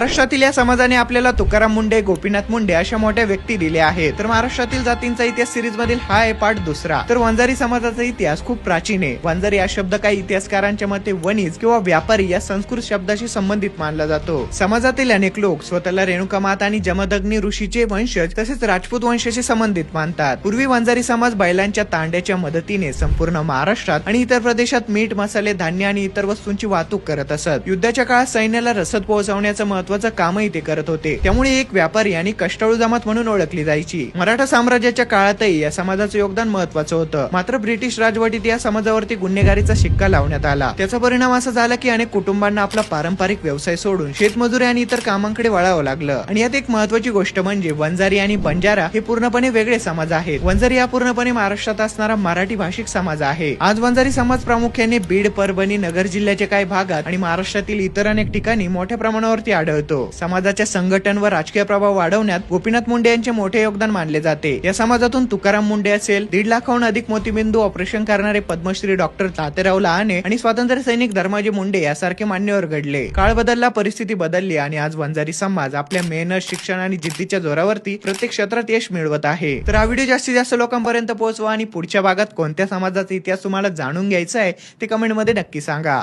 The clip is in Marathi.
महाराष्ट्रातील या समाजाने आपल्याला तुकाराम मुंडे, गोपीनाथ मुंडे अशा मोठ्या व्यक्ती दिल्या आहेत. तर महाराष्ट्रातील जातींचा इतिहास सिरीज मधील हा आहे पार्ट दुसरा. तर वंजारी समाजाचा इतिहास खूप प्राचीन आहे. वंजारी हा शब्द काही इतिहासकारांच्या मते वणीज किंवा व्यापारी या संस्कृत शब्दाशी संबंधित मानला जातो. समाजातील अनेक लोक स्वतःला रेणुकामाता आणि जमदग्नी ऋषीचे वंशज तसेच राजपूत वंशाशी संबंधित मानतात. पूर्वी वंजारी समाज बैलांच्या तांड्याच्या मदतीने संपूर्ण महाराष्ट्रात आणि इतर प्रदेशात मीठ, मसाले, धान्य आणि इतर वस्तूंची वाहतूक करत असत. युद्धाच्या काळात सैन्याला रसद पोहोचवण्याचं महत्त्वाचं कामही ते करत होते. त्यामुळे एक व्यापारी आणि कष्टाळू जमात म्हणून ओळखली जायची. मराठा साम्राज्याच्या काळातही या समाजाचं योगदान महत्त्वाचं होतं. मात्र ब्रिटिश राजवटीत या समाजावरती गुन्हेगारीचा शिक्का लावण्यात आला. त्याचा परिणाम असा झाला की अनेक कुटुंबांना आपला पारंपरिक व्यवसाय सोडून शेतमजुरी आणि इतर कामांकडे वळावं लागलं. आणि यात एक महत्त्वाची गोष्ट म्हणजे वंजारी आणि बंजारा हे पूर्णपणे वेगळे समाज आहेत. वंजारी हा पूर्णपणे महाराष्ट्रात असणारा मराठी भाषिक समाज आहे. आज वंजारी समाज प्रामुख्याने बीड, परभणी, नगर जिल्ह्याच्या काही भागात आणि महाराष्ट्रातील इतर अनेक ठिकाणी मोठ्या प्रमाणावरती आढळतो. समाजाच्या संघटन व राजकीय प्रभाव वाढवण्यात गोपीनाथ मुंडे यांचे मोठे योगदान मानले जाते. या समाजातून तुकाराम मुंडे असेल, 1.5 लाखाहून अधिक मोतीबिंदू ऑपरेशन करणारे पद्मश्री डॉक्टर तात्याराव लहाने आणि स्वातंत्र्य सैनिक धर्माजी मुंडे यासारखे मान्यवर घडले. काळ बदलला, परिस्थिती बदलली आणि आज वंजारी समाज आपल्या मेहनत, शिक्षण आणि जिद्दीच्या जोरावरती प्रत्येक क्षेत्रात यश मिळवत आहे. तर हा व्हिडिओ जास्तीत जास्त लोकांपर्यंत पोहोचवा आणि पुढच्या भागात कोणत्या समाजाचा इतिहास तुम्हाला जाणून घ्यायचा आहे ते कमेंट मध्ये नक्की सांगा.